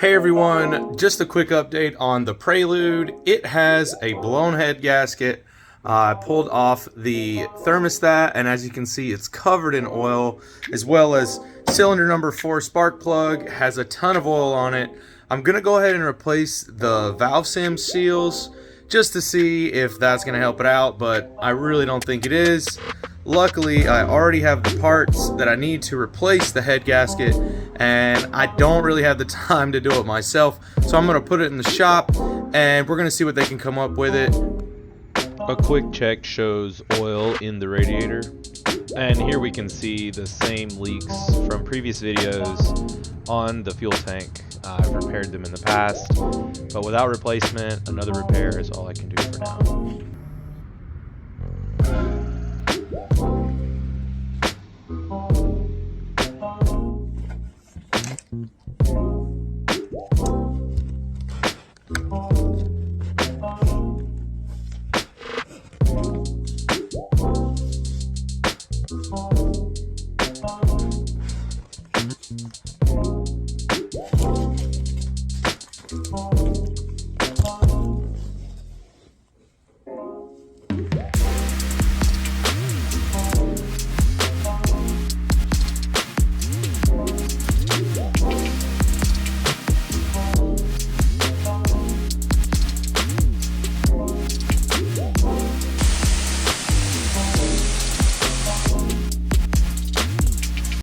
Hey everyone, just a quick update on the Prelude. It has a blown head gasket. I pulled off the thermostat, and as you can see, it's covered in oil, as well as cylinder number 4 spark plug has a ton of oil on it. I'm gonna go ahead and replace the valve stem seals just to see if that's gonna help it out, but I really don't think it is. Luckily, I already have the parts that I need to replace the head gasket, and I don't really have the time to do it myself, so I'm going to put it in the shop, and we're going to see what they can come up with it. A quick check shows oil in the radiator, and here we can see the same leaks from previous videos on the fuel tank. I've repaired them in the past, but without replacement, another repair is all I can do for now.